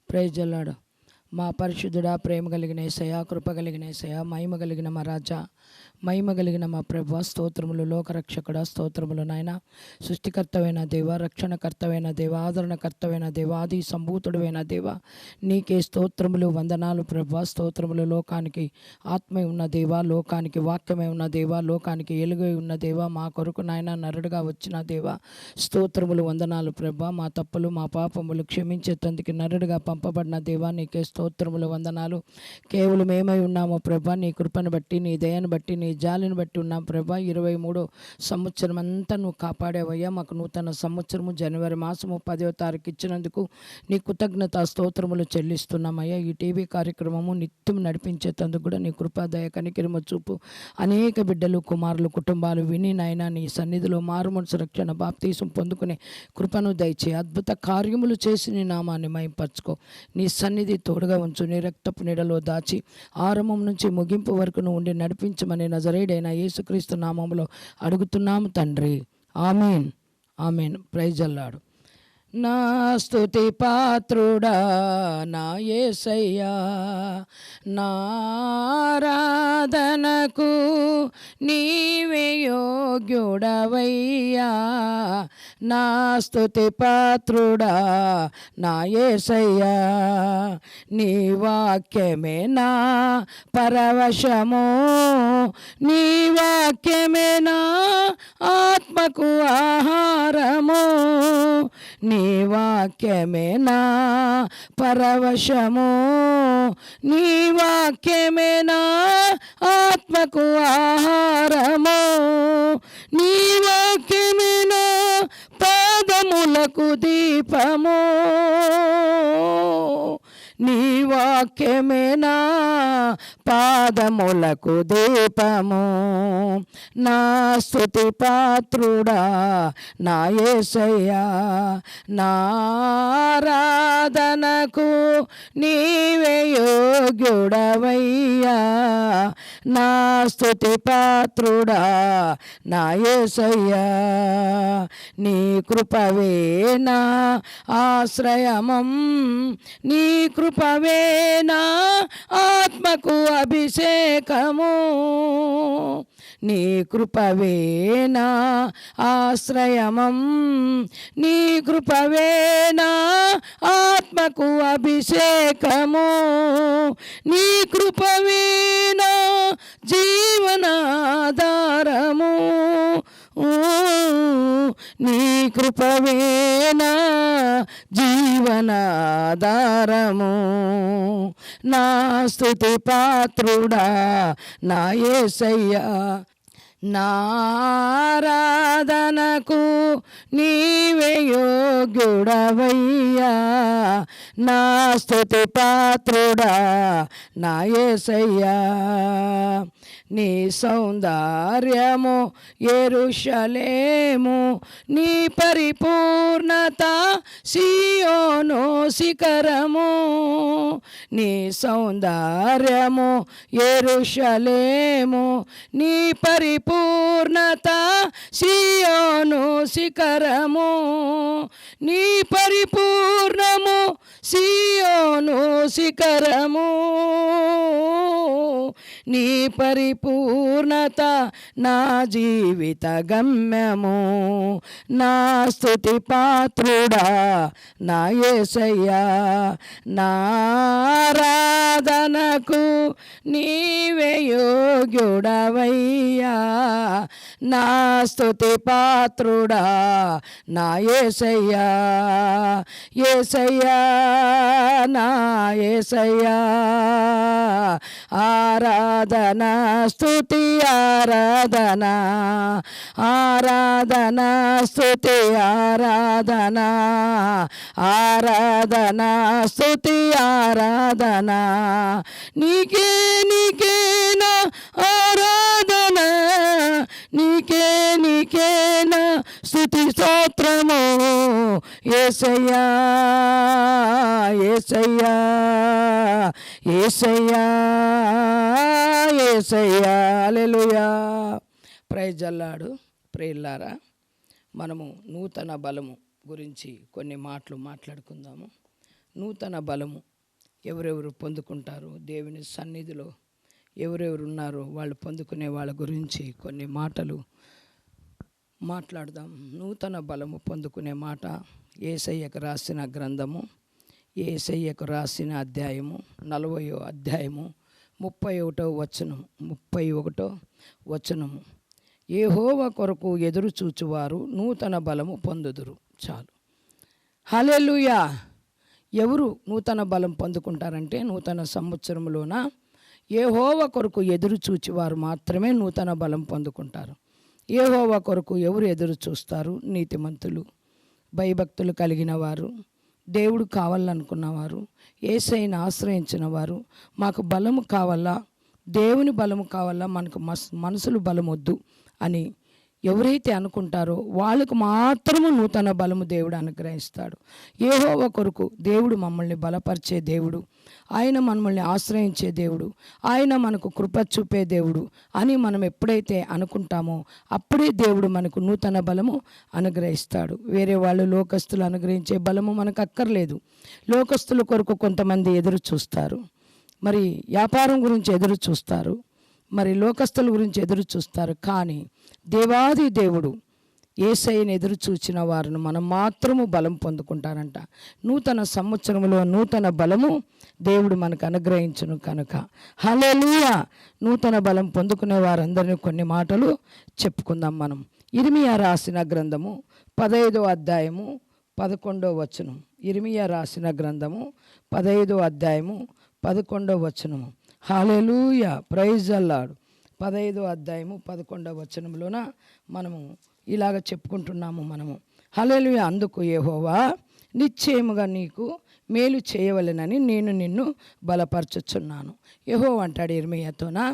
Praise అల్లాడు. మా పరిశుద్ధుడా, ప్రేమ కలిగిన యేసయ్య, కృప కలిగిన యేసయ్య, మహిమ కలిగిన మా రాజా, మహిమ కలిగిన మా ప్రభువా, స్తోత్రములు. లోకరక్షకుడా స్తోత్రములు నాయన. సృష్టికర్తవైన దేవ, రక్షణకర్తవైన దేవ, ఆదరణకర్తవైన దేవ, ఆది సంభూతుడైన దేవ, నీకే స్తోత్రములు, వందనాలు ప్రభువా, స్తోత్రములు. లోకానికి ఆత్మ ఉన్న దేవ, లోకానికి వాక్యమై ఉన్న దేవ, లోకానికి ఎలుగై ఉన్న దేవ, మా కొరకు నాయన నరుడుగా వచ్చిన దేవ, స్తోత్రములు, వందనాలు ప్రభువా. మా తప్పులు మా పాపములు క్షమించేతందుకు నరుడుగా పంపబడిన దేవా, నీకే స్తోత్రములు, వందనాలు. కేవలం ఏమై ఉన్నామో ప్రభా, నీ కృపను బట్టి, నీ దయను బట్టి, నీ జాలిని బట్టి ఉన్నాం ప్రభా. 23 సంవత్సరం అంతా నువ్వు కాపాడేవయ్యా. మాకు నూతన సంవత్సరము జనవరి మాసము 10వ తారీఖు ఇచ్చినందుకు నీ కృతజ్ఞత స్తోత్రములు చెల్లిస్తున్నామయ్యా. ఈ టీవీ కార్యక్రమము నిత్యం నడిపించేందుకు కూడా నీ కృపా దయ కనికరిమ చూపు. అనేక బిడ్డలు, కుమారులు, కుటుంబాలు విని నాయన నీ సన్నిధిలో మారుమనసు, రక్షణ, బాప్తీసం పొందుకునే కృపను దయచే. అద్భుత కార్యములు చేసి నీ నామాన్ని మహింపరచుకో. నీ సన్నిధి తోడుగా ఉంచు. నీ రక్తపు నీడలో దాచి ఆరంభం నుంచి ముగింపు వరకు నువ్వు ఉండి నడిపించమని నజరేయుడైన యేసుక్రీస్తు నామములో అడుగుతున్నాము తండ్రి. ఆమేన్, ఆమేన్. ప్రైజ్ అల్లాడు. నా స్తుతి పాత్రుడా నా యేసయ్యా, నారాధనకు నీవే యోగ్యుడవయ్యా. నా స్తుతి పాత్రుడా నా యేసయ్యా, నీ వాక్యమే నా పరవశము, నీ వాక్యమే నా ఆత్మకు ఆహారము, నీ వాక్యమే నా పరవశము, నీ వాక్యమే నా ఆత్మకు ఆహారము, నీ వాక్యమే నా పాదములకు దీపము, నీ వాక్యమే నా పాదములకు దీపము. నా స్తుతి పాత్రుడా నా యేసయ్యా, నారాధనకు నీవే యోగ్యుడవయ్యా. నా స్తుతి పాత్రుడా నా యేసయ్యా, నీ కృపవే నా ఆశ్రయమం, నీ కృపవే నా ఆత్మకు అభిషేకము, నీ కృపవే నా ఆశ్రయమం, నీ కృపవే నా ఆత్మకు అభిషేకము, నీ కృపవే నా జీవనాధారము, నీ కృపవే నా జీవనాధారము. నా స్తుతి పాత్రుడా నా యేసయ్యా, నారాధనకు నీవే యోగ్యుడవయ్యా. నా స్తుతి పాత్రుడా నా యేసయ్యా, నీ సౌందర్యము యెరూషలేము, నీ పరిపూర్ణత సీయోను శిఖరము, నీ సౌందర్యము యెరూషలేము, నీ పరిపూర్ణత సీయోను శిఖరము, నీ పరిపూర్ణము సీయోను శిఖరము, నీ పరిపూర్ణత నా జీవిత గమ్యము. నా స్తుతి పాత్రుడా నా యేసయ్యా, నారాధనకు నీవే యోగ్యుడవయ్యా. నా స్తుతి పాత్రుడా నా యేసయ్యా, యేసయ్యా నా యేసయ్యా, ఆరాధన స్తుతి ఆరాధన, ఆరాధన స్తుతి ఆరాధన, ఆరాధన స్తుతి ఆరాధన, నీకే నీకే నా ఆరాధన, నీకే నీకే నా స్తుతి స్తోత్రము. యేసయ్యా యేసయ్యా యేసయ్యా యేసయ్యా, హల్లెలూయా. ప్రైజ్ అల్లాడు. ప్రియులారా, మనము నూతన బలము గురించి కొన్ని మాటలు మాట్లాడుకుందాము. నూతన బలము ఎవరెవరు పొందుకుంటారు దేవుని సన్నిధిలో, ఎవరెవరు ఉన్నారో వాళ్ళు పొందుకునే వాళ్ళ గురించి కొన్ని మాటలు మాట్లాడదాం. నూతన బలము పొందుకునే మాట యేసయ్యకు రాసిన గ్రంథము, యేసయ్యకు రాసిన అధ్యాయము 40వ అధ్యాయము 31వ వచనము. యెహోవా కొరకు ఎదురు చూచువారు నూతన బలము పొందుదురు. చాలు. హల్లెలూయా. ఎవరు నూతన బలం పొందుకుంటారంటే నూతన సంవత్సరంలోన యెహోవా కొరకు ఎదురు చూచేవారు మాత్రమే నూతన బలం పొందుకుంటారు. యెహోవా కొరకు ఎవరు ఎదురు చూస్తారు? నీతిమంతులు, భయభక్తులు కలిగిన వారు, దేవుడు కావాలనుకున్నవారు, యేసయ్యను ఆశ్రయించిన వారు. మాకు బలము కావాలా, దేవుని బలము కావాలా, మనకు మనసులు బలం వద్దు అని ఎవరైతే అనుకుంటారో వాళ్ళకు మాత్రము నూతన బలము దేవుడు అనుగ్రహిస్తాడు. యెహోవా కొరకు దేవుడు మమ్మల్ని బలపరిచే దేవుడు, ఆయన మనల్ని ఆశ్రయించే దేవుడు, ఆయన మనకు కృప చూపే దేవుడు అని మనం ఎప్పుడైతే అనుకుంటామో అప్పుడే దేవుడు మనకు నూతన బలము అనుగ్రహిస్తాడు. వేరే వాళ్ళు లోకస్తులు అనుగ్రహించే బలము మనకు అక్కర్లేదు. లోకస్తుల కొరకు కొంతమంది ఎదురు చూస్తారు, మరి వ్యాపారం గురించి ఎదురు చూస్తారు, మరి లోకస్తుల గురించి ఎదురు చూస్తారు. కానీ దేవాది దేవుడు యేసయ్యను ఎదురు చూచిన వారిని మనం మాత్రము బలం పొందుకుంటారంట. నూతన సంవత్సరంలో నూతన బలము దేవుడు మనకు అనుగ్రహించును కనుక హల్లెలూయా. నూతన బలం పొందుకునే వారందరినీ కొన్ని మాటలు చెప్పుకుందాం మనం. ఇర్మియా రాసిన గ్రంథము 15వ అధ్యాయము 11వ వచనం. ఇర్మియా రాసిన గ్రంథము 15వ అధ్యాయము 11వ వచనము. హల్లెలూయా, ప్రైజ్ ద లార్డ్. 15వ అధ్యాయము 11వ వచనంలోన మనము ఇలాగ చెప్పుకుంటున్నాము మనము. హల్లెలూయా. అందుకు యెహోవా నిశ్చయముగా నీకు మేలు చేయవలెనని నేను నిన్ను బలపరచుచున్నాను. యెహోవా అంటాడు ఇర్మియాతోనా,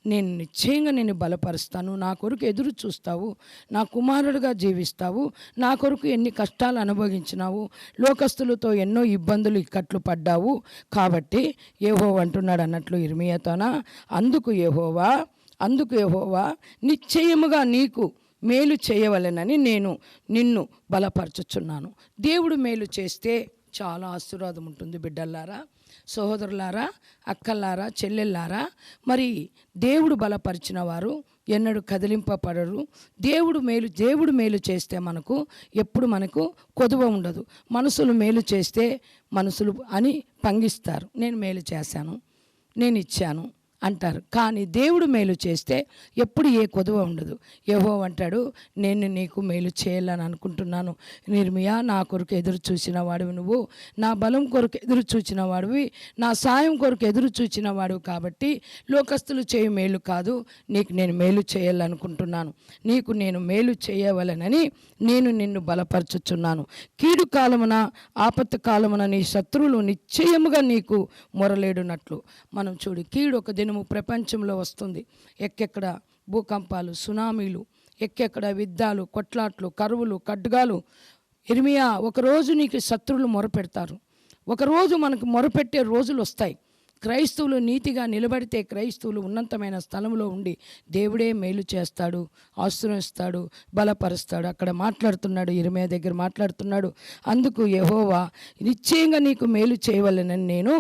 నేను నిశ్చయంగా నిన్ను బలపరుస్తాను, నా కొరకు ఎదురు చూస్తావు, నా కుమారుడిగా జీవిస్తావు, నా కొరకు ఎన్ని కష్టాలు అనుభవించినావు, లోకస్తులతో ఎన్నో ఇబ్బందులు ఇక్కట్లు పడ్డావు, కాబట్టి యెహోవా అంటున్నాడు అన్నట్లు ఇర్మియాతోనా, అందుకు యెహోవా నిశ్చయముగా నీకు మేలు చేయవలెనని నేను నిన్ను బలపరచుచున్నాను. దేవుడు మేలు చేస్తే చాలా ఆశీర్వాదం ఉంటుంది బిడ్డలారా, సహోదరులారా, అక్కలారా, చెల్లెల్లారా. మరి దేవుడు బలపరిచిన వారు ఎన్నడూ కదిలింపబడరు. దేవుడు మేలు చేస్తే ఎప్పుడు మనకు కొదువ ఉండదు. మనుషులు మేలు చేస్తే మనుషులు అని పంగిస్తారు. నేను మేలు చేశాను, నేను ఇచ్చాను అంటారు. కానీ దేవుడు మేలు చేస్తే ఎప్పుడు ఏ కొదువ ఉండదు. యెహోవా అంటాడు, నేను నీకు మేలు చేయాలని అనుకుంటున్నాను. ఇర్మియా, నా కొరకు ఎదురు చూసిన వాడివి నువ్వు, నా బలం కొరకు ఎదురు చూచిన వాడివి, నా సాయం కొరకు ఎదురు చూచిన వాడివి. కాబట్టి లోకస్తులు చేయు మేలు కాదు, నీకు నేను మేలు చేయాలనుకుంటున్నాను. నీకు నేను మేలు చేయవలనని నేను నిన్ను బలపరచుచున్నాను. కీడు కాలమున, ఆపత్తు కాలమున నీ శత్రువులు నిశ్చయముగా నీకు మొరలేడునట్లు. మనం చూడు, కీడు ఒక దినము ప్రపంచంలో వస్తుంది. ఎక్కెక్కడ భూకంపాలు, సునామీలు, ఎక్కెక్కడ యుద్ధాలు, కొట్లాట్లు, కరువులు, ఖడ్గాలు. ఇర్మియా, ఒకరోజు నీకు శత్రువులు మొరపెడతారు, ఒకరోజు మనకు మొరపెట్టే రోజులు వస్తాయి. క్రైస్తవులు నీతిగా నిలబడితే, క్రైస్తవులు ఉన్నతమైన స్థలంలో ఉండి దేవుడే మేలు చేస్తాడు, ఆశ్రయిస్తాడు, బలపరుస్తాడు. అక్కడ మాట్లాడుతున్నాడు, ఇర్మియా దగ్గర మాట్లాడుతున్నాడు. అందుకు యెహోవా నిశ్చయంగా నీకు మేలు చేయవలెనని నేను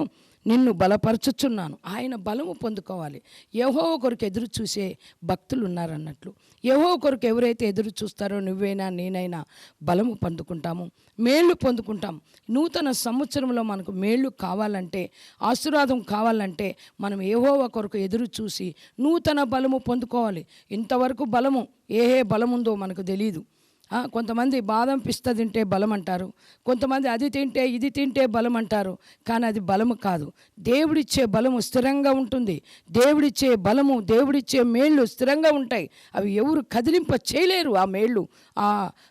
నిన్ను బలపరచుచున్నాను. ఆయన బలము పొందుకోవాలి. యెహోవా కొరకు ఎదురు చూసే భక్తులు ఉన్నారన్నట్లు. యెహోవా కొరకు ఎవరైతే ఎదురు చూస్తారో నువ్వైనా నేనైనా బలము పొందుకుంటాము, మేళ్ళు పొందుకుంటాం. నూతన సంవత్సరంలో మనకు మేళ్ళు కావాలంటే, ఆశీర్వాదం కావాలంటే మనం యెహోవా కొరకు ఎదురు చూసి నూతన బలము పొందుకోవాలి. ఇంతవరకు బలము ఏ బలముందో మనకు తెలియదు. కొంతమంది బాదం పిస్తా తింటే బలం అంటారు, కొంతమంది అది తింటే ఇది తింటే బలం అంటారు. కానీ అది బలము కాదు. దేవుడిచ్చే బలము స్థిరంగా ఉంటుంది. దేవుడిచ్చే బలము, దేవుడిచ్చే మేళ్ళు స్థిరంగా ఉంటాయి. అవి ఎవరు కదిలింప చేయలేరు. ఆ మేళ్ళు, ఆ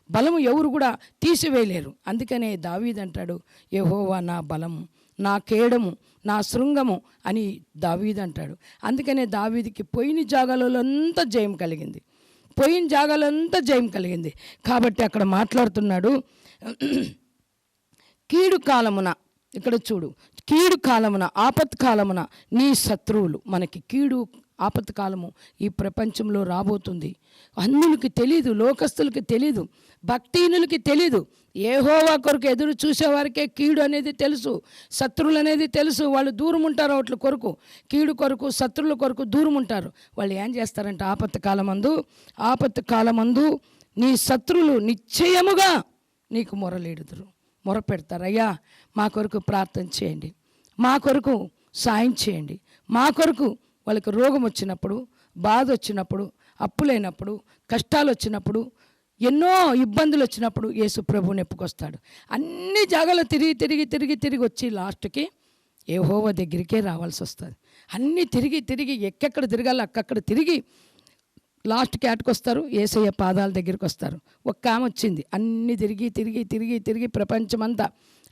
బలము ఎవరు కూడా తీసివేయలేరు. అందుకనే దావీదు అంటాడు, యెహోవా నా బలము, నా కేడము, నా శృంగము అని దావీదు అంటాడు. అందుకనే దావీదుకి పోయిన జాగాలలో అంతా జయం కలిగింది, పోయిన జాగాలంతా జయం కలిగింది. కాబట్టి అక్కడ మాట్లాడుతున్నాడు, కీడు కాలమున, ఇక్కడ చూడు, కీడు కాలమున, ఆపత్ కాలమున నీ శత్రువులు, మనకి కీడు ఆపత్కాలము ఈ ప్రపంచంలో రాబోతుంది. అన్యులకి తెలీదు, లోకస్తులకి తెలీదు, భక్తిహీనులకి తెలీదు. యెహోవా కొరకు ఎదురు చూసేవారికే కీడు అనేది తెలుసు, శత్రువులు అనేది తెలుసు. వాళ్ళు దూరం ఉంటారు, వాటి కొరకు, కీడు కొరకు, శత్రువుల కొరకు దూరం ఉంటారు. వాళ్ళు ఏం చేస్తారంటే ఆపత్తు కాలమందు నీ శత్రువులు నిశ్చయముగా నీకు మొర పెడతారు. అయ్యా మా కొరకు ప్రార్థన చేయండి, మా కొరకు సాయం చేయండి, మా కొరకు. వాళ్ళకి రోగం వచ్చినప్పుడు, బాధ వచ్చినప్పుడు, అప్పులైనప్పుడు, కష్టాలు వచ్చినప్పుడు, ఎన్నో ఇబ్బందులు వచ్చినప్పుడు యేసు ప్రభువుని ఎప్పుకొస్తాడు. అన్ని జాగాలో తిరిగి వచ్చి లాస్ట్కి యెహోవా దగ్గరికే రావాల్సి వస్తుంది. అన్నీ తిరిగి ఎక్కెక్కడ తిరగాలి అక్కడ తిరిగి లాస్ట్కి ఆటకొస్తారు, యేసయ్య పాదాల దగ్గరికి వస్తారు. ఒక్క ఆమె వచ్చింది, అన్నీ తిరిగి ప్రపంచమంతా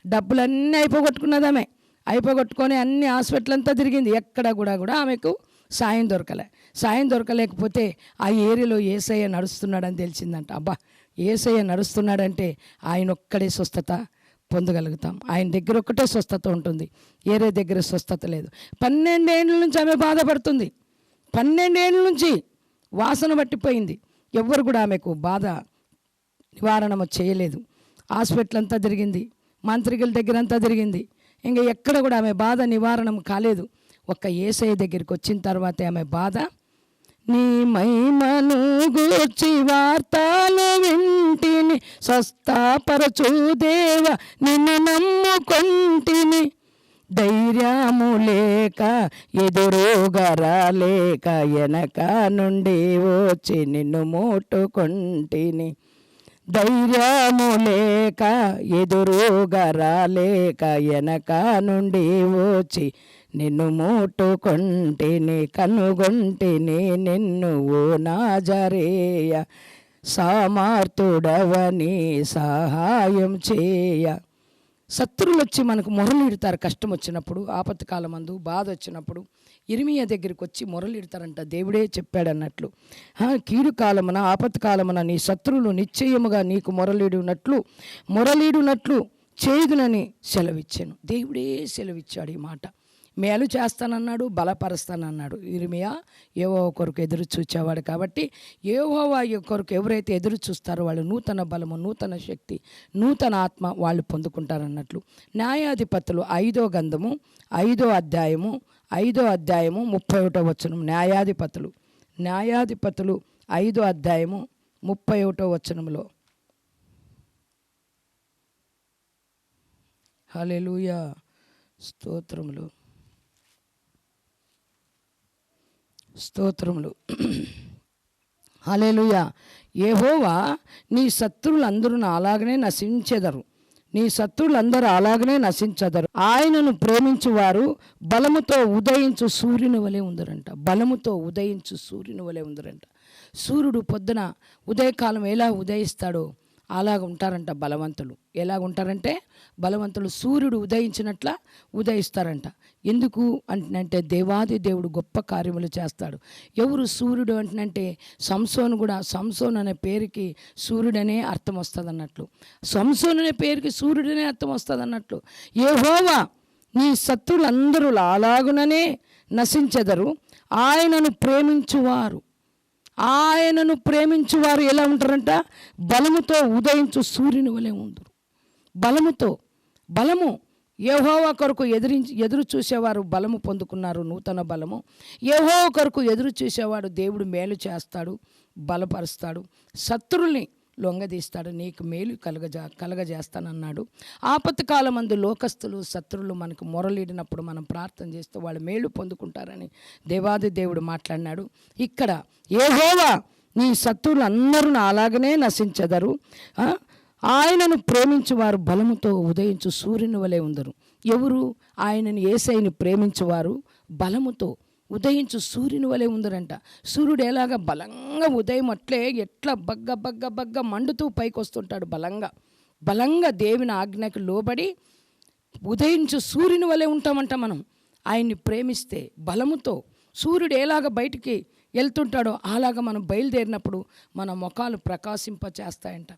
డబ్బులన్నీ అయిపోగొట్టుకున్నది. అయిపోగొట్టుకొని అన్ని హాస్పిటల్ అంతా తిరిగింది. ఎక్కడ కూడా ఆమెకు సాయం దొరకలేకపోతే ఆ ఏరియాలో యేసయ్య నడుస్తున్నాడని తెలిసిందంట. అబ్బా, యేసయ్య నడుస్తున్నాడంటే ఆయన ఒక్కడే స్వస్థత పొందగలుగుతాం. ఆయన దగ్గర ఒక్కటే స్వస్థత ఉంటుంది, ఏరే దగ్గర స్వస్థత లేదు. 12 ఏళ్ళ నుంచి ఆమె బాధపడుతుంది. 12 ఏళ్ళ నుంచి వాసన పట్టిపోయింది. ఎవ్వరు కూడా ఆమెకు బాధ నివారణ చేయలేదు. హాస్పిటల్ అంతా తిరిగింది, మంత్రికుల దగ్గర అంతా తిరిగింది. ఇంకా ఎక్కడ కూడా ఆమె బాధ నివారణం కాలేదు. ఒక్క యేసయ్య దగ్గరికి వచ్చిన తర్వాత ఆమె బాధ, నీ మహిమను గూర్చి వార్తలు వింటిని, స్వస్థపరచు దేవ నిన్ను నమ్ముకొంటిని, ధైర్యము లేక ఎదురుగా రాలేక వెనక నుండి వచ్చి నిన్ను ముట్టుకొంటిని, ధైర్యము లేక ఎదురుగా రాలేక వెనక నుండి వచ్చి నిన్ను ముట్టుకొంటిని, కనుగొంటిని నిన్ను ఓ నాజరేయ, సమర్థుడవని సహాయం చేయ. శత్రువులు వచ్చి మనకు మొరలిడతారు. కష్టం వచ్చినప్పుడు, ఆపత్కాలమందు బాధ వచ్చినప్పుడు ఇర్మీయా దగ్గరికి వచ్చి మొరలిడతారంట. దేవుడే చెప్పాడన్నట్లు, కీడు కాలమున ఆపత్కాలమున నీ శత్రువులు నిశ్చయముగా నీకు మొరలీడునట్లు చేయుదునని సెలవిచ్చాను. దేవుడే సెలవిచ్చాడు ఈ మాట. మేలు చేస్తానన్నాడు, బలపరుస్తానన్నాడు. ఇర్మీయా యెహోవా కొరకు ఎదురు చూచేవాడు కాబట్టి యెహోవా కొరకు ఎవరైతే ఎదురు చూస్తారో వాళ్ళు నూతన బలము, నూతన శక్తి, నూతన ఆత్మ వాళ్ళు పొందుకుంటారన్నట్లు. న్యాయాధిపతులు 5వ గ్రంథము 5వ అధ్యాయము 31వ వచనం. న్యాయాధిపతులు 5వ అధ్యాయము 31వ వచనంలో, హల్లెలూయా, స్తోత్రములు. హల్లెలూయా. యెహోవా నీ శత్రువులందరూ అలాగనే నశించెదరు, ఆయనను ప్రేమించువారు బలముతో ఉదయించు సూర్యుని వలె ఉందరంట. సూర్యుడు పొద్దున ఉదయకాలం ఎలా ఉదయిస్తాడో అలాగ ఉంటారంట బలవంతులు. ఎలాగుంటారంటే బలవంతులు సూర్యుడు ఉదయించినట్ల ఉదయిస్తారంట. ఎందుకు అంటే దేవాది దేవుడు గొప్ప కార్యములు చేస్తాడు. ఎవరు సూర్యుడు అంటే సంసోన్ అనే పేరుకి సూర్యుడనే అర్థం వస్తుంది అన్నట్లు. సంసోన్ అనే పేరుకి సూర్యుడనే అర్థం వస్తుంది అన్నట్లు. యెహోవా నీ శత్రువులందరూ అలాగుననే నశించెదరు, ఆయనను ప్రేమించువారు ఎలా ఉంటారంట? బలముతో ఉదయించు సూర్యుని వలె ఉందరు. బలము యెహోవా కొరకు ఎదురు చూసేవారు బలము పొందుకున్నారు, నూతన బలము. యెహోవా కొరకు ఎదురు చూసేవాడు దేవుడు మేలు చేస్తాడు, బలపరుస్తాడు, శత్రుల్ని లొంగదీస్తాడు, నీకు మేలు కలగజేస్తానన్నాడు. ఆపత్కాలమందు లోకస్తులు, శత్రువులు మనకు మొరలిడినప్పుడు మనం ప్రార్థన చేస్తే వాళ్ళు మేలు పొందుకుంటారని దేవాది దేవుడు మాట్లాడినాడు. ఇక్కడ యెహోవా నీ శత్రువులు అందరూ అలాగనే నశించెదరు, ఆయనను ప్రేమించువారు బలముతో ఉదయించు సూర్యుని వలె ఉందరు. ఎవరు? ఆయనని యేసయ్యని ప్రేమించువారు బలముతో ఉదయించు సూర్యుని వలె ఉందరంట. సూర్యుడు ఎలాగ బలంగా ఉదయం అట్లే ఎట్లా బగ్గ మండుతూ పైకి వస్తుంటాడు. బలంగా దేవుని ఆజ్ఞకు లోబడి ఉదయించు సూర్యుని వలె ఉంటామంట మనం. ఆయన్ని ప్రేమిస్తే బలముతో సూర్యుడు ఎలాగ బయటికి వెళ్తుంటాడో అలాగ మనం బయలుదేరినప్పుడు మన ముఖాలు ప్రకాశింపచేస్తాయంట.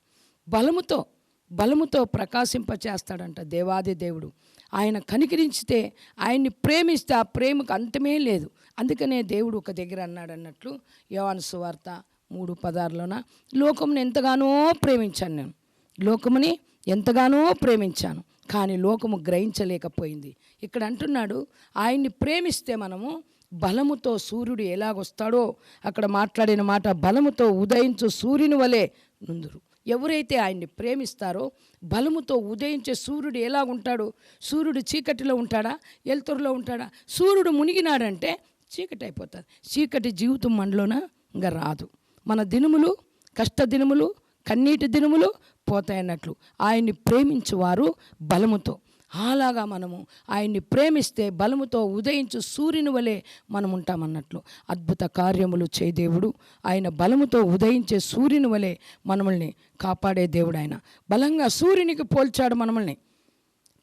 బలముతో ప్రకాశింపచేస్తాడంట దేవాది దేవుడు. ఆయన కనికరించితే, ఆయన్ని ప్రేమిస్తే ఆ ప్రేమకు అంతమే లేదు. అందుకనే దేవుడు ఒక దగ్గర అన్నాడు అన్నట్లు యోహాను సువార్త 3:16లోన లోకముని ఎంతగానో ప్రేమించాను నేను, లోకముని ఎంతగానో ప్రేమించాను, కానీ లోకము గ్రహించలేకపోయింది. ఇక్కడ అంటున్నాడు ఆయన్ని ప్రేమిస్తే మనము బలముతో సూర్యుడు ఎలాగొస్తాడో అక్కడ మాట్లాడిన మాట, బలముతో ఉదయించు సూర్యుని వలె నుందురు. ఎవరైతే ఆయన్ని ప్రేమిస్తారో బలముతో ఉదయించే సూర్యుడు ఎలాగుంటాడు? సూర్యుడు చీకటిలో ఉంటాడా, వెలుతురులో ఉంటాడా? సూర్యుడు మునిగినాడంటే చీకటి అయిపోతుంది. చీకటి జీవితం మనలోన ఇంకా రాదు. మన దినములు, కష్ట దినములు, కన్నీటి దినములు పోతాయన్నట్లు ఆయన్ని ప్రేమించువారు బలముతో, అలాగా మనము ఆయన్ని ప్రేమిస్తే బలముతో ఉదయించు సూర్యుని వలె మనం ఉంటామన్నట్లు అద్భుత కార్యములు చేయ దేవుడు. ఆయన బలముతో ఉదయించే సూర్యుని వలె మనల్ని కాపాడే దేవుడు. ఆయన బలంగా సూర్యునికి పోల్చాడు మనల్ని,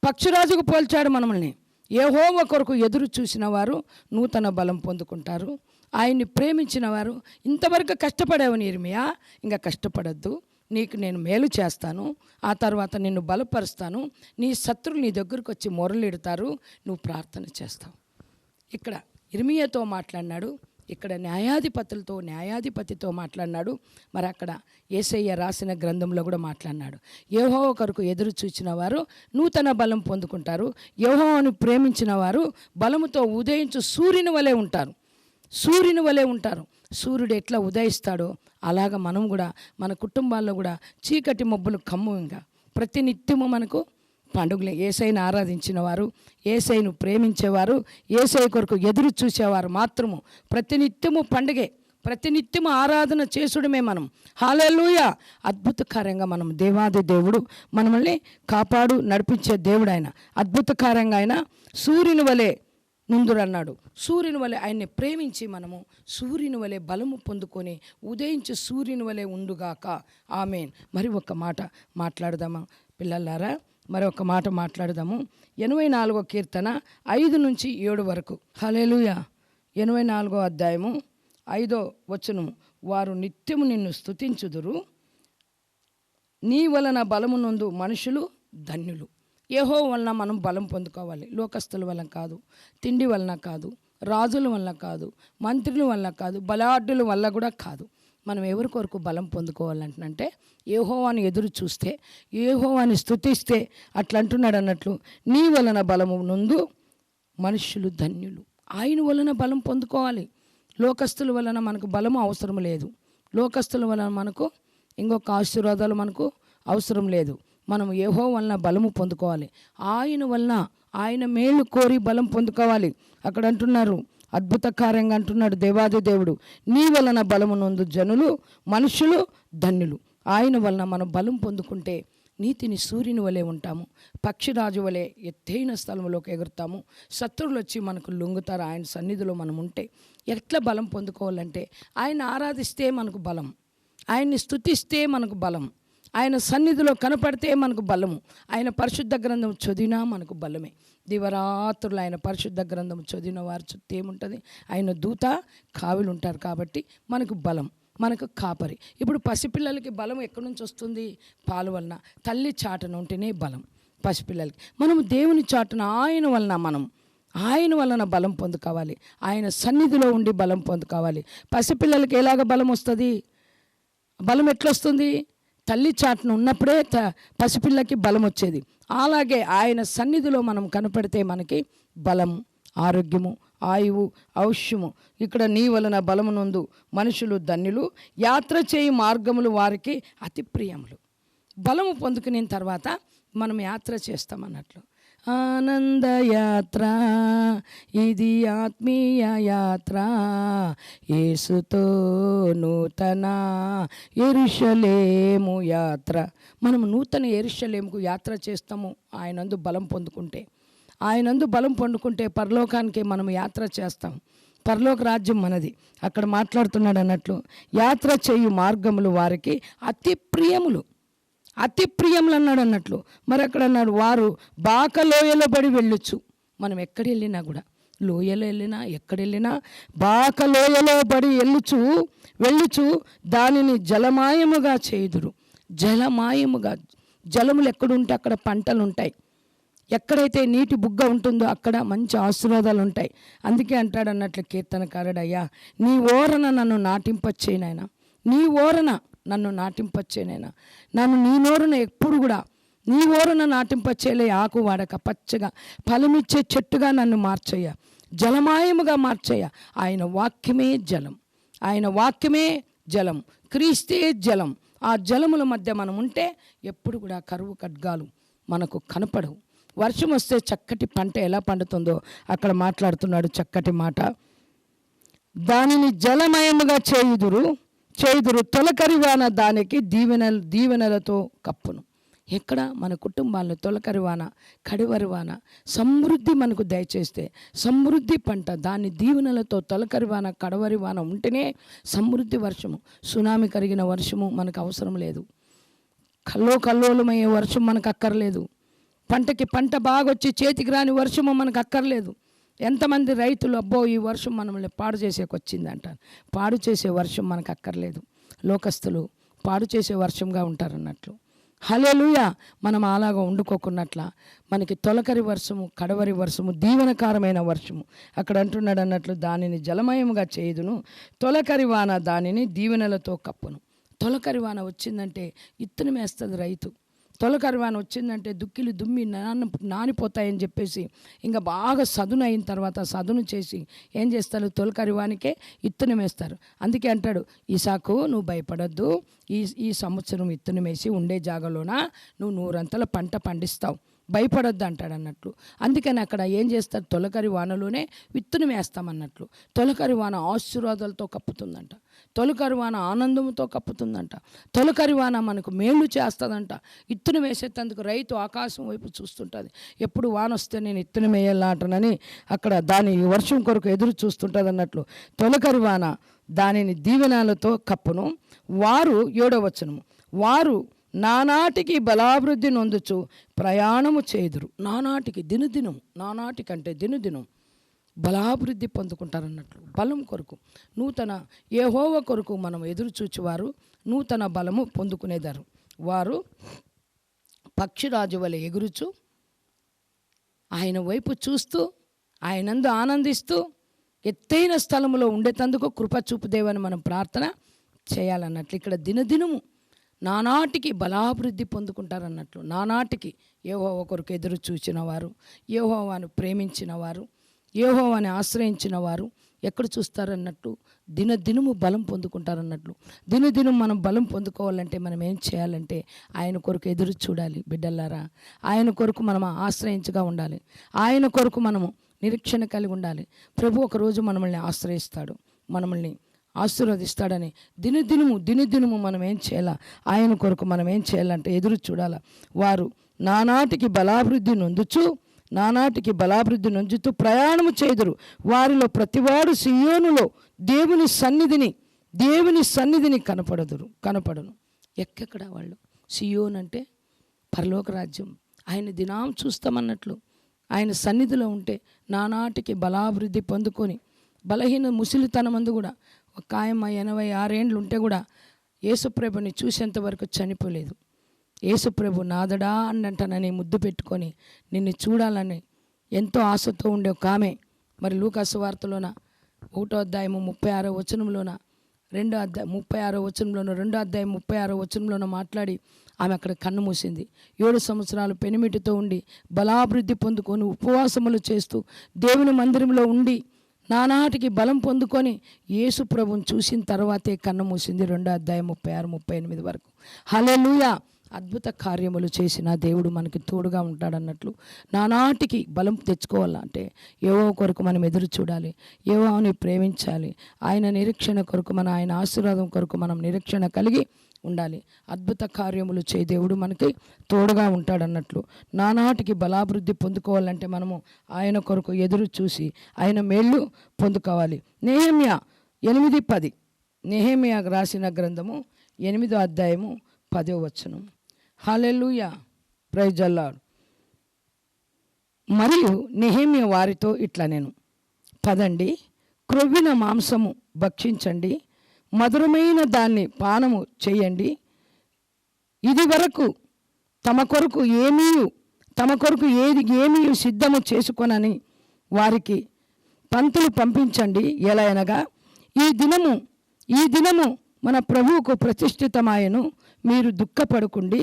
పక్షిరాజుకు పోల్చాడు మనల్ని. యెహోవా కొరకు ఎదురు చూసిన వారు నూతన బలం పొందుకుంటారు. ఆయన్ని ప్రేమించిన వారు, ఇంతవరకు కష్టపడేవు ఇర్మియా, ఇంకా కష్టపడద్దు, నీకు నేను మేలు చేస్తాను, ఆ తర్వాత నిన్ను బలపరుస్తాను, నీ శత్రువులు నీ దగ్గరకు వచ్చి మొరలిడతారు, నువ్వు ప్రార్థన చేస్తావు. ఇక్కడ ఇర్మియాతో మాట్లాడినాడు, ఇక్కడ న్యాయాధిపతితో మాట్లాడినాడు. మరి అక్కడ యేసయ్య రాసిన గ్రంథంలో కూడా మాట్లాడినాడు. యెహోవా కొరకు ఎదురు చూచిన వారు నూతన బలం పొందుకుంటారు, యెహోవాను ప్రేమించిన వారు బలముతో ఉదయించు సూర్యుని వలె ఉంటారు. సూర్యుడు ఎట్లా ఉదయిస్తాడో అలాగా మనం కూడా మన కుటుంబాల్లో కూడా చీకటి మబ్బులు కమ్ము. ఇంకా ప్రతినిత్యము మనకు పండుగలే. యేసయ్యను ఆరాధించిన వారు, యేసయ్యను ప్రేమించేవారు, యేసయ్య కొరకు ఎదురు చూసేవారు మాత్రము ప్రతినిత్యము పండుగే, ప్రతినిత్యము ఆరాధన చేసుడమే మనం. హల్లెలూయా! అద్భుతకారంగా మనం దేవాది దేవుడు మనల్ని కాపాడు నడిపించే దేవుడు. ఆయన అద్భుతకారంగా ఆయన సూర్యుని వలె నుందురు అన్నాడు. సూర్యుని వలె ఆయన్ని ప్రేమించి మనము సూర్యుని వలె బలము పొందుకొని ఉదయించి సూర్యుని వలె ఉండుగాక. ఆమేన్. మరి ఒక మాట మాట్లాడదామా పిల్లలారా? మరి ఒక మాట మాట్లాడదాము. 84వ కీర్తన 5-7 వరకు. హల్లెలూయా! 84వ అధ్యాయము 5వ వచనము. వారు నిత్యము నిన్ను స్తుతించుదురు, నీ వలన బలము నొందు మనుషులు ధన్యులు. యెహోవా వలన మనం బలం పొందుకోవాలి. లోకస్తుల వలన కాదు, తిండి వలన కాదు, రాజుల వలన కాదు, మంత్రుల వలన కాదు, బలాఢ్యుల వల్ల కూడా కాదు. మనం ఎవరి కొరకు బలం పొందుకోవాలంటే యెహోవాను ఎదురు చూస్తే, యెహోవాని స్తుతిస్తే, అట్లా అంటున్నాడు అన్నట్లు నీ వలన బలము నుండు మనుషులు ధన్యులు. ఆయన వలన బలం పొందుకోవాలి. లోకస్తుల వలన మనకు బలము అవసరం లేదు. లోకస్తుల వలన మనకు ఇంకొక ఆశీర్వాదాలు మనకు అవసరం లేదు. మనం యెహోవా వలన బలము పొందుకోవాలి. ఆయన వలన, ఆయన మేలు కోరి బలం పొందుకోవాలి. అక్కడ అంటున్నారు, అద్భుతకారంగా అంటున్నాడు దేవాది దేవుడు, నీ వలన బలము నొందు జనులు మనుషులు ధన్యులు. ఆయన వలన మనం బలం పొందుకుంటే నీతిని సూర్యుని వలె ఉంటాము, పక్షిరాజు వలె ఎత్తైన స్థలంలోకి ఎగురుతాము. శత్రువులు వచ్చి మనకు లొంగుతారు. ఆయన సన్నిధిలో మనం ఉంటే ఎట్లా బలం పొందుకోవాలంటే ఆయన ఆరాధిస్తే మనకు బలం, ఆయన్ని స్తుతిస్తే మనకు బలం, ఆయన సన్నిధిలో కనపడితే మనకు బలము. ఆయన పరిశుద్ధ గ్రంథం చదివినా మనకు బలమే. దివరాత్రులు ఆయన పరిశుద్ధ గ్రంథం చదివిన వారి చుట్టూ ఏముంటుంది? ఆయన దూత కావిలు ఉంటారు. కాబట్టి మనకు బలం, మనకు కాపరి. ఇప్పుడు పసిపిల్లలకి బలం ఎక్కడి నుంచి వస్తుంది? పాలు వలన, తల్లి చాటున ఉంటేనే బలం పసిపిల్లలకి. మనం దేవుని చాటున ఆయన వలన బలం పొందుకోవాలి. ఆయన సన్నిధిలో ఉండి బలం పొందుకోవాలి. పసిపిల్లలకి ఎలాగ బలం వస్తుంది? బలం ఎట్లొస్తుంది? తల్లి చాటున ఉన్నప్పుడే పసిపిల్లకి బలం వచ్చేది. అలాగే ఆయన సన్నిధిలో మనం కనపడితే మనకి బలం, ఆరోగ్యము, ఆయువు, ఔష్యము. ఇక్కడ నీ వలన బలము నొందు మనుషులు ధన్యులు, యాత్ర చేయి మార్గములు వారికి అతి ప్రియములు. బలము పొందుకున్న తర్వాత మనం యాత్ర చేస్తామన్నట్లు. ఆనందయాత్ర ఇది ఆత్మీయ యాత్ర, యేసుతో నూతన యెరూషలేము యాత్ర. మనము నూతన యెరూషలేముకు యాత్ర చేస్తాము ఆయనందు బలం పొందుకుంటే. ఆయనందు బలం పొందుకుంటే పరలోకానికి మనం యాత్ర చేస్తాం. పరలోక రాజ్యం మనది. అక్కడ మాట్లాడుతున్నాడు అన్నట్లు, యాత్ర చేయు మార్గములు వారికి అతి ప్రియములు, అతి ప్రియములు అన్నాడు అన్నట్లు. మరి అక్కడ అన్నాడు, వారు బాక లోయలో పడి వెళ్ళొచ్చు. మనం ఎక్కడ వెళ్ళినా కూడా, లోయలో వెళ్ళినా ఎక్కడెళ్ళినా బాక లోయలో పడి వెళ్ళుచు దానిని జలమాయముగా చేయుదురు. జలమాయముగా, జలములు ఎక్కడుంటే అక్కడ పంటలు ఉంటాయి. ఎక్కడైతే నీటి బుగ్గ ఉంటుందో అక్కడ మంచి ఆశీర్వాదాలు ఉంటాయి. అందుకే అంటాడు అన్నట్లు కీర్తనకారుడు, అయ్యా నీ ఓరన నన్ను నాటింపచ్చేయనైనా, నీ ఓరన నన్ను నాటింపచ్చేనైనా, నన్ను నీ నోరున ఎప్పుడు కూడా నీ ఓరన నాటింపచ్చేలే, ఆకు వాడక పచ్చగా ఫలమిచ్చే చెట్టుగా నన్ను మార్చయ్య, జలమాయముగా మార్చయ్య. ఆయన వాక్యమే జలం, ఆయన వాక్యమే జలం, క్రీస్తే జలం. ఆ జలముల మధ్య మనం ఉంటే ఎప్పుడు కూడా కరువు ఖడ్గాలు మనకు కనపడవు. వర్షం వస్తే చక్కటి పంట ఎలా పండుతుందో అక్కడ మాట్లాడుతున్నాడు చక్కటి మాట. దానిని జలమయముగా చేయుదురు తొలకరివాన దానికి దీవెనలతో కప్పును. ఎక్కడ మన కుటుంబాల్లో తొలకరివాన, కడివరివాన, సమృద్ధి మనకు దయచేస్తే సమృద్ధి పంట, దాని దీవెనలతో తొలకరివాన, కడవరివాన ఉంటేనే సమృద్ధి వర్షము. సునామీ కరిగిన వర్షము మనకు అవసరం లేదు. కల్లోలమయ్యే వర్షం మనకు అక్కర్లేదు. పంటకి పంట బాగొచ్చి చేతికి రాని వర్షము మనకు అక్కర్లేదు. ఎంతమంది రైతులు అబ్బో ఈ వర్షం మనల్ని పాడు చేసేకొచ్చింది అంటారు. పాడు చేసే వర్షం మనకు అక్కర్లేదు. లోకస్తులు పాడు చేసే వర్షంగా ఉంటారన్నట్లు. హల్లెలూయా. మనం అలాగా వండుకోకున్నట్ల మనకి తొలకరి వర్షము, కడవరి వర్షము, దీవెనకారమైన వర్షము. అక్కడ అంటున్నాడు అన్నట్లు, దానిని జలమయముగా చేయుదును, తొలకరి వాన దానిని దీవెనలతో కప్పును. తొలకరి వాన వచ్చిందంటే ఇత్తనం వేస్తుంది రైతు. తొలకరి వాన వచ్చిందంటే దుక్కిలు దుమ్మి నానిపోతాయని చెప్పేసి ఇంకా బాగా సదును అయిన తర్వాత సదును చేసి ఏం చేస్తారు, తొలకరి వానికే ఇత్తనం వేస్తారు. అందుకే అంటాడు, ఈసాకు నువ్వు భయపడొద్దు, ఈ సంవత్సరం ఇత్తనం వేసి ఉండే జాగాలోన నువ్వు 100 పంట పండిస్తావు, భయపడొద్దు అంటాడు అన్నట్లు. అందుకని అక్కడ ఏం చేస్తారు, తొలకరి వానలోనే విత్తనం వేస్తామన్నట్లు. తొలకరి వాన ఆశీర్వాదాలతో కప్పుతుందంట, తొలకరి వాన ఆనందంతో కప్పుతుందంట, తొలకరి వాన మనకు మేలు చేస్తుందంట. ఇత్తనం వేసేటందుకు రైతు ఆకాశం వైపు చూస్తుంటుంది. ఎప్పుడు వాన వస్తే నేను ఇత్తనం వేయాలంటనని అక్కడ దాని వర్షం కొరకు ఎదురు చూస్తుంటుంది అన్నట్లు. తొలకరి వాన దానిని దీవెనలతో కప్పును. వారు 7వ వచనము, వారు నానాటికి బలాభివృద్ధి నొందుచు ప్రయాణము చేయుదురు. నానాటికి దినదినం, నానాటికంటే దినదినం బలాభివృద్ధి పొందుకుంటారన్నట్లు. బలం కొరకు నూతన యెహోవా కొరకు మనం ఎదురు చూచేవారు నూతన బలము పొందుకునేదారు. వారు పక్షిరాజు వలె ఎగురుచు ఆయన వైపు చూస్తూ ఆయనందు ఆనందిస్తూ ఎత్తైన స్థలములో ఉండేటందుకు కృప చూపుదేవని మనం ప్రార్థన చేయాలన్నట్లు. ఇక్కడ దినదినము నానాటికి బలాభివృద్ధి పొందుకుంటారన్నట్లు. నానాటికి యెహోవా కొరకు ఎదురు చూచిన వారు, యెహోవాను ప్రేమించిన వారు, యెహోవాని ఆశ్రయించిన వారు ఎక్కడ చూస్తారన్నట్టు దినదినము బలం పొందుకుంటారన్నట్లు. దినదినం మనం బలం పొందుకోవాలంటే మనం ఏం చేయాలంటే ఆయన కొరకు ఎదురు చూడాలి బిడ్డలారా. ఆయన కొరకు మనం ఆశ్రయించగా ఉండాలి. ఆయన కొరకు మనము నిరీక్షణ కలిగి ఉండాలి. ప్రభు ఒకరోజు మనల్ని ఆశ్రయిస్తాడు, మనల్ని ఆశీర్వదిస్తాడని దినదినము మనం ఏం చేయాలా, ఆయన కొరకు మనం ఏం చేయాలంటే ఎదురు చూడాలి. వారు నానాటికి బలాభివృద్ధి నొందుతూ ప్రయాణము చేయుదురు. వారిలో ప్రతివాడు సియోనులో దేవుని సన్నిధిని కనపడను. ఎక్కడ వాళ్ళు సియోన్ అంటే పరలోక రాజ్యం. ఆయన దినం చూస్తామన్నట్లు. ఆయన సన్నిధిలో ఉంటే నానాటికి బలాభివృద్ధి పొందుకొని బలహీన ముసలితనమందు కూడా ఒక ఆయమ్మ 86 ఏండ్లు ఉంటే కూడా యేసుప్రభుని చూసేంత వరకు చనిపోలేదు. యేసుప్రభు నాదడా అన్నంటనని ముద్దు పెట్టుకొని నిన్ను చూడాలని ఎంతో ఆశతో ఉండే ఒక ఆమె మరి లూకా సువార్తలోన 1వ అధ్యాయము 36వ వచనంలోన 36వ వచనంలోన మాట్లాడి ఆమె అక్కడ కన్ను మూసింది. 7 సంవత్సరాలు పెనిమిటితో ఉండి బలాభివృద్ధి పొందుకొని ఉపవాసములు చేస్తూ దేవుని మందిరంలో ఉండి నానాటికి బలం పొందుకొని యేసు ప్రభుని చూసిన తర్వాతే కన్ను మూసింది. 2వ అధ్యాయం 36-38 వరకు. హల్లెలూయా. అద్భుత కార్యములు చేసిన దేవుడు మనకి తోడుగా ఉంటాడన్నట్లు. నానాటికి బలం తెచ్చుకోవాలంటే యెహోవా కొరకు మనం ఎదురు చూడాలి, యెహోవాని ప్రేమించాలి. ఆయన నిరీక్షణ కొరకు ఆయన ఆశీర్వాదం కొరకు మనం నిరీక్షణ కలిగి ఉండాలి. అద్భుత కార్యములు చేయ దేవుడు మనకి తోడుగా ఉంటాడన్నట్లు. నానాటికి బలాభివృద్ధి పొందుకోవాలంటే మనము ఆయన కొరకు ఎదురు చూసి ఆయన మేళ్ళు పొందుకోవాలి. నెహెమ్యా 8:10, నెహెమ్యా రాసిన గ్రంథము 8వ అధ్యాయము 10వ వచనం. హల్లెలూయా, ప్రైజ్ ది లార్డ్. మరియు నెహెమ్యా వారితో ఇట్లా నేను, పదండి, క్రొవ్విన మాంసము భక్షించండి, మధురమైన దాన్ని పానము చేయండి. ఇది వరకు తమ కొరకు ఏమీ తమ కొరకు ఏమీ సిద్ధము చేసుకొనని వారికి పంతులు పంపించండి. ఎలా అనగా ఈ దినము మన ప్రభువుకు ప్రతిష్ఠితమాయను. మీరు దుఃఖపడకుండి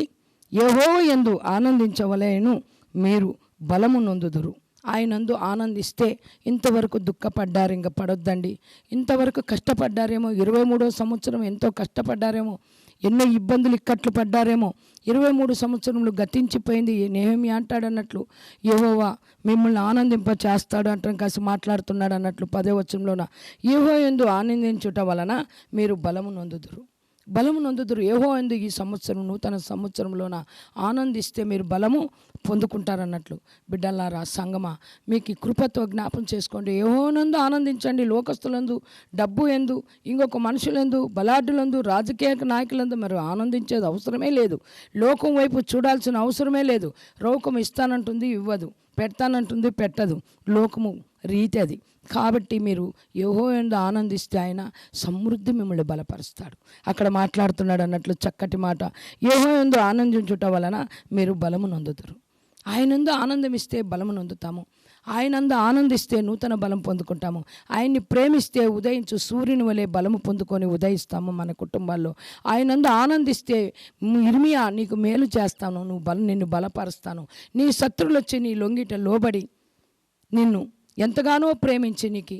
యెహోవా యందు ఆనందించవలెను. మీరు బలము నొందుదురు. ఆయనందు ఆనందిస్తే, ఇంతవరకు దుఃఖపడ్డారు, ఇంకా పడొద్దండి. ఇంతవరకు కష్టపడ్డారేమో, 23వ సంవత్సరం ఎంతో కష్టపడ్డారేమో, ఎన్నో ఇబ్బందులు ఇక్కట్లు పడ్డారేమో, 23 సంవత్సరములు గతించిపోయింది. నెహెమ్యా అంటాడన్నట్లు యెహోవా మిమ్మల్ని ఆనందింప చేస్తాడు అంటాం, కాసి మాట్లాడుతున్నాడు అన్నట్లు 10వ వచనంలోన యెహోవా యందు ఆనందించుట వలన మీరు బలము నొందుదురు. యెహోవా యందు ఈ సంవత్సరం నూతన సంవత్సరంలోన ఆనందిస్తే మీరు బలము పొందుకుంటారన్నట్లు. బిడ్డలారా, సంగమా, మీకు ఈ కృపతో జ్ఞాపం చేసుకోండి. యెహోవా నందు ఆనందించండి. లోకస్తులందు, డబ్బు ఎందు, ఇంకొక మనుషులందు, బలాఢ్యులందు, రాజకీయ నాయకులందు మరి ఆనందించేది అవసరమే లేదు. లోకం వైపు చూడాల్సిన అవసరమే లేదు. లోకం ఇస్తానంటుంది, ఇవ్వదు. పెడతానంటుంది, పెట్టదు. లోకము రీతి అది. కాబట్టి మీరు యెహోవా యందు ఆనందిస్తే ఆయన సమృద్ధి మిమ్మల్ని బలపరుస్తాడు. అక్కడ మాట్లాడుతున్నాడు అన్నట్లు చక్కటి మాట. యెహోవా యందు ఆనందించుట వలన మీరు బలము నొందుదురు. ఆయనందు ఆనందమిస్తే బలము నొందుతాము. ఆయనందు ఆనందిస్తే నూతన బలం పొందుకుంటాము. ఆయన్ని ప్రేమిస్తే ఉదయించు సూర్యుని వలె బలము పొందుకొని ఉదయిస్తాము మన కుటుంబాల్లో. ఆయనందు ఆనందిస్తే, ఇర్మియా నీకు మేలు చేస్తాను, నిన్ను బలపరుస్తాను, నీ శత్రువులు వచ్చి నీ లొంగిట లోబడి నిన్ను ఎంతగానో ప్రేమించి నీకు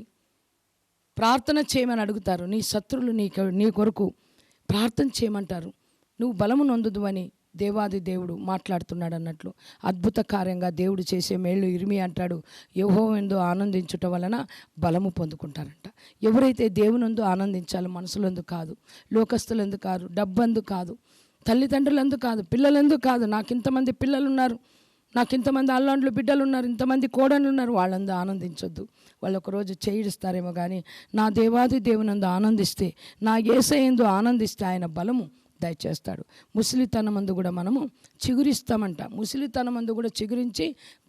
ప్రార్థన చేయమని అడుగుతారు. నీ శత్రువులు నీ కొరకు ప్రార్థన చేయమంటారు. నువ్వు బలము నొందుదు అని దేవాది దేవుడు మాట్లాడుతున్నాడు అన్నట్లు అద్భుత కార్యంగా దేవుడు చేసే మేళ్ళు ఇర్మియా అంటాడు, యెహోవా యందు ఆనందించుట వలన బలము పొందుకుంటారంట. ఎవరైతే దేవునందు ఆనందించాలో, మనసులందు కాదు, లోకస్తులందు కాదు, డబ్బందు కాదు, తల్లిదండ్రులందు కాదు, పిల్లలందు కాదు. నాకు ఇంతమంది పిల్లలు ఉన్నారు, నాకు ఇంతమంది అల్లాండ్లు బిడ్డలు ఉన్నారు, ఇంతమంది కోడళ్ళు ఉన్నారు, వాళ్ళందు ఆనందించొద్దు. వాళ్ళు ఒకరోజు చేయిస్తారేమో కానీ నా దేవాది దేవునందు ఆనందిస్తే, నా యేసయ్య యందు ఆనందిస్తే ఆయన బలము దయచేస్తాడు. ముసలితనమందు కూడా మనము చిగురిస్తామంట. ముసలితనమందు కూడా చిగురించి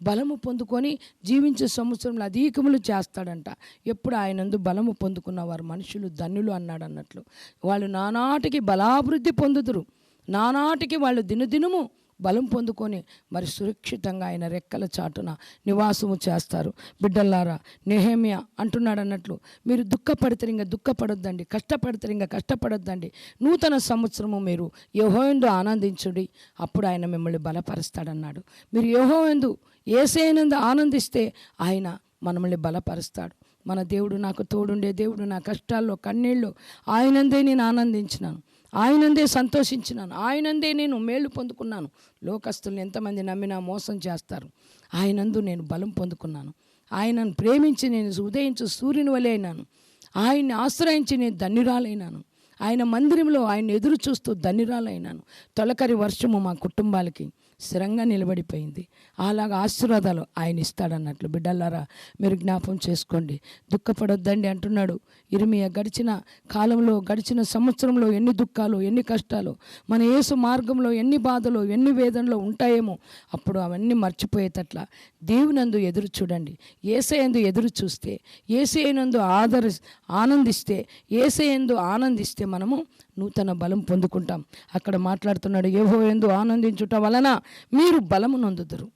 బలము పొందుకొని జీవించే సంవత్సరంలో అధికములు చేస్తాడంట. ఎప్పుడు ఆయనందు బలము పొందుకున్న వారు మనుషులు ధన్యులు అన్నాడు అన్నట్లు. వాళ్ళు నానాటికి బలాభివృద్ధి పొందుదురు. నానాటికి వాళ్ళు దినదినము బలం పొందుకొని మరి సురక్షితంగా ఆయన రెక్కల చాటున నివాసము చేస్తారు. బిడ్డల్లారా, నెహెమ్యా అంటున్నాడు అన్నట్లు మీరు దుఃఖపడొద్దండి, కష్టపడొద్దండి. నూతన సంవత్సరము మీరు యెహోవా యందు ఆనందించుడి, అప్పుడు ఆయన మిమ్మల్ని బలపరుస్తాడన్నాడు. మీరు యెహోవా యందు, యేసయ్య యందు ఆనందిస్తే ఆయన మనల్ని బలపరుస్తాడు. మన దేవుడు నాకు తోడుండే దేవుడు. నా కష్టాల్లో, కన్నీళ్ళు ఆయనందే నేను ఆనందించినాను, ఆయనందే సంతోషించినాను, ఆయనందే నేను మేలు పొందుకున్నాను. లోకస్తుల్ని ఎంతమంది నమ్మినా మోసం చేస్తారు. ఆయనందు నేను బలం పొందుకున్నాను. ఆయనను ప్రేమించి నేను ఉదయించు సూర్యుని వలె అయినాను. ఆయన్ని ఆశ్రయించి నేను ధన్యురాలైనాను. ఆయన మందిరంలో ఆయన ఎదురు చూస్తూ ధన్యురాలైనాను. తొలకరి వర్షము మా కుటుంబాలకి స్థిరంగా నిలబడిపోయింది. అలాగా ఆశీర్వాదాలు ఆయన ఇస్తాడన్నట్లు. బిడ్డలారా, మీరు జ్ఞాపం చేసుకోండి, దుఃఖపడొద్దండి అంటున్నాడు ఇర్మియా. గడిచిన సంవత్సరంలో ఎన్ని దుఃఖాలు, ఎన్ని కష్టాలు, మన యేసు మార్గంలో ఎన్ని బాధలు, ఎన్ని వేదనలు ఉంటాయేమో, అప్పుడు అవన్నీ మర్చిపోయేటట్ల దేవునందు ఎదురు చూడండి. యేసయ్యందు ఎదురు చూస్తే, యేసయ్యనందు ఆనందిస్తే, యేసయ్యందు ఆనందిస్తే మనము నూతన బలం పొందుకుంటాం. అక్కడ మాట్లాడుతున్నాడు, యెహోవా యందు ఆనందించుట వలన మీరు బలము నొందుదురు.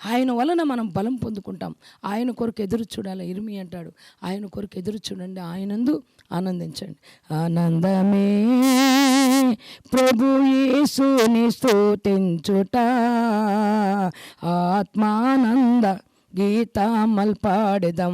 ఆయన వలన మనం బలం పొందుకుంటాం. ఆయన కొరకు ఎదురు చూడాలి. ఇర్మియా అంటాడు, ఆయన కొరకు ఎదురు చూడండి, ఆయనందు ఆనందించండి. ఆనందమే ప్రభు యేసుని స్తుతించుట, ఆత్మానంద గీతములు పాడెదం.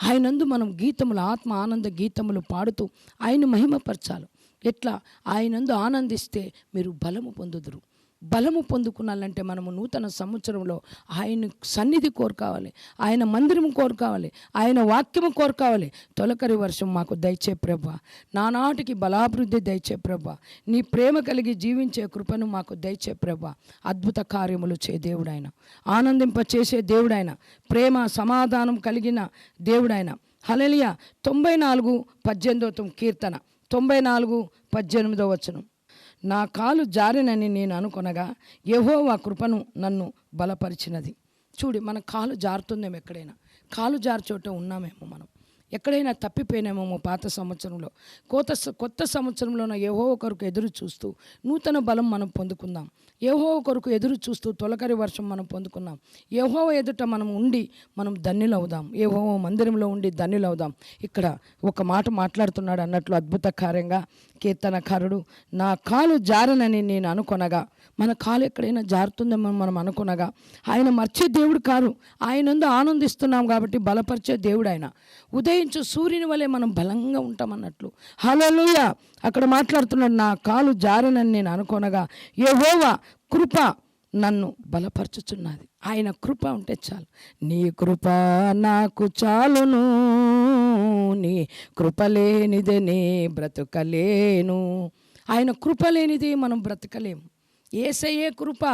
ఆయనందు మనం గీతములు, ఆత్మ ఆనంద గీతములు పాడుతూ ఆయన మహిమపరచాలి. ఎట్లా? ఆయనందు ఆనందిస్తే మీరు బలము పొందుదురు. బలము పొందుకున్నాలంటే మనము నూతన సంవత్సరంలో ఆయన సన్నిధి కోరుకోవాలి, ఆయన మందిరము కోరుకోవాలి, ఆయన వాక్యము కోరుకోవాలి. తొలకరి వర్షం మాకు దయచే ప్రభా, నానాటికి బలాభివృద్ధి దయచే ప్రభా, నీ ప్రేమ కలిగి జీవించే కృపను మాకు దయచే ప్రభా. అద్భుత కార్యములు చే దేవుడైన, ఆనందింప చేసే దేవుడైన, ప్రేమ సమాధానం కలిగిన దేవుడైన. హల్లెలూయా. 94:18 కీర్తన 94:18. నా కాలు జారినని నేను అనుకొనగా యెహోవా కృపను నన్ను బలపరిచినది. చూడు, మన కాలు జారుతుందేమో, ఎక్కడైనా కాలు జారు చోట ఉన్నామేమో మనం. ఎక్కడైనా తప్పిపోయినామేమో పాత సంవత్సరంలో, కొత్త సంవత్సరంలోన యెహోవా కొరకు ఎదురు చూస్తూ నూతన బలం మనం పొందుకుందాం. యెహోవా కొరకు ఎదురు చూస్తూ తొలకరి వర్షం మనం పొందుకున్నాం. యెహోవా ఎదుట మనం ఉండి మనం ధన్యులవుదాం. యెహోవా మందిరంలో ఉండి ధన్యులవుదాం. ఇక్కడ ఒక మాట మాట్లాడుతున్నాడు అన్నట్లు అద్భుతకార్యంగా కీర్తనకారుడు, నా కాలు జారనని నేను అనుకొనగా, మన కాలు ఎక్కడైనా జారుతుందేమో మనం అనుకొనగా, ఆయన మర్చే దేవుడు కారు, ఆయనందు ఆనందిస్తున్నాం కాబట్టి బలపరిచే దేవుడు ఆయన. ఉదయించు సూర్యుని వలె మనం బలంగా ఉంటామన్నట్లు. హల్లెలూయా. అక్కడ మాట్లాడుతున్నాడు, నా కాలు జారనని నేను అనుకొనగా యెహోవా కృప నన్ను బలపరచుచున్నది. ఆయన కృప ఉంటే చాలు. నీ కృప నాకు చాలును, నీ కృప లేనిదే నే బ్రతకలేను. ఆయన కృప లేనిదే మనం బ్రతకలేము. యేసయ్యే కృప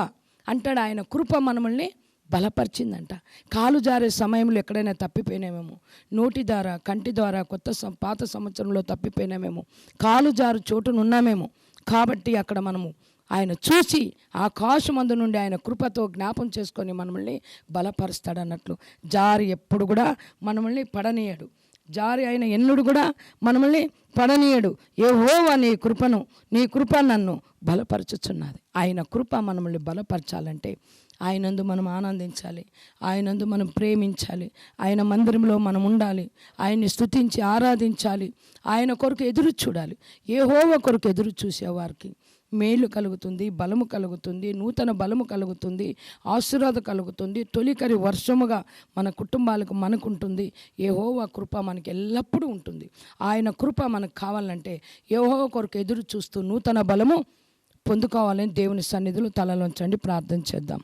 అంటాడు. ఆయన కృప మనల్ని బలపరిచిందంట. కాలు జారే సమయంలో ఎక్కడైనా తప్పిపోయినామేమో, నోటి ద్వారా కంటి ద్వారా పాత సంవత్సరంలో తప్పిపోయినామేమో, కాలు జారు చోటునున్నామేమో. కాబట్టి అక్కడ మనము ఆయన చూసి ఆకాశమందు నుండి ఆయన కృపతో జ్ఞాపం చేసుకొని మనల్ని బలపరుస్తాడు అన్నట్లు. జారి ఎప్పుడు కూడా మనల్ని పడనీయడు. జారి ఆయన ఎన్నుడు కూడా మనల్ని పడనీయడు. యెహోవా నీ కృప నన్ను బలపరచుచున్నది. ఆయన కృప మనల్ని బలపరచాలంటే ఆయనందు మనం ఆనందించాలి, ఆయనందు మనం ప్రేమించాలి, ఆయన మందిరంలో మనం ఉండాలి, ఆయన్ని స్తుతించి ఆరాధించాలి, ఆయన కొరకు ఎదురు చూడాలి. యెహోవా కొరకు ఎదురు చూసేవారికి మేలు కలుగుతుంది, బలము కలుగుతుంది, నూతన బలము కలుగుతుంది, ఆశీర్వాదం కలుగుతుంది, తొలికరి వర్షముగా మన కుటుంబాలకు మనకుంటుంది. యెహోవా కృప మనకి ఎల్లప్పుడూ ఉంటుంది. ఆయన కృప మనకు కావాలంటే యెహోవా కొరకు ఎదురు చూస్తూ నూతన బలము పొందుకోవాలని దేవుని సన్నిధిలో తలలోంచండి, ప్రార్థన చేద్దాం.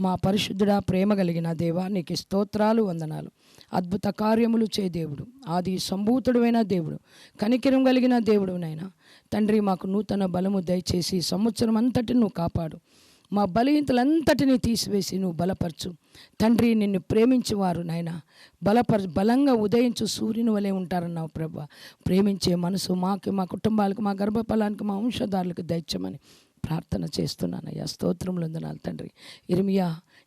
మా పరిశుద్ధుడా, ప్రేమ కలిగిన దేవా, నీకు స్తోత్రాలు, వందనాలు. అద్భుత కార్యములు చే దేవుడు, ఆది సంభూతుడైన దేవుడు, కనికరం కలిగిన దేవుడు నైనా తండ్రి, మాకు నూతన బలము దయచేసి సంవత్సరం అంతటిని నువ్వు కాపాడు. మా బలహీనతలంతటినీ తీసివేసి నువ్వు బలపరచు తండ్రి. నిన్ను ప్రేమించేవారు నాయన బలంగా ఉదయించు సూర్యుని వలె ఉంటారన్నావు ప్రభా. ప్రేమించే మనసు మాకు, మా కుటుంబాలకు, మా గర్భఫలానికి, మా వంశధారులకు దయచేయమని ప్రార్థన చేస్తున్నానయ్యా. స్తోత్రములు వందనాలు తండ్రి. ఇర్మియా,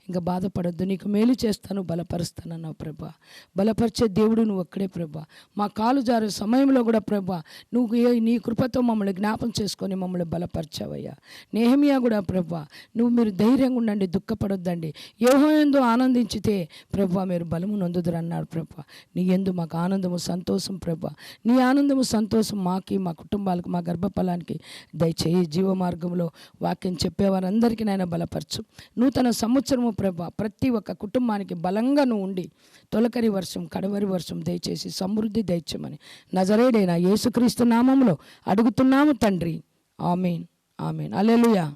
ఇంకా బాధపడద్దు, నీకు మేలు చేస్తాను, బలపరుస్తానన్నావు ప్రభా. బలపరిచే దేవుడు నువ్వు ఒక్కడే ప్రభా. మా కాలు జారే సమయంలో కూడా ప్రభా నువ్వు నీ కృపతో మమ్మల్ని జ్ఞాపం చేసుకొని మమ్మల్ని బలపరిచావయ్యా. నెహెమియా కూడా ప్రభా, మీరు ధైర్యంగా ఉండండి, దుఃఖపడొద్దండి, యెహోవా యందు ఆనందించితే ప్రభా మీరు బలము నొందుదురు అన్నారు ప్రభా. నీ యందు మాకు ఆనందము, సంతోషం ప్రభా. నీ ఆనందము, సంతోషం మాకి, మా కుటుంబాలకు, మా గర్భఫలానికి దయచేయి. జీవ మార్గంలో వాక్యం చెప్పేవారందరికీ నాయన బలపరచు. నూతన సంవత్సరము ప్రభా ప్రతి ఒక్క కుటుంబానికి బలంగా నువ్వు ఉండి తొలకరి వర్షం, కడవరి వర్షం దయచేసి సమృద్ధి దయచేయమని నజరేయుడైన యేసుక్రీస్తు నామములో అడుగుతున్నాము తండ్రి. ఆమేన్, ఆమేన్. హల్లెలూయా.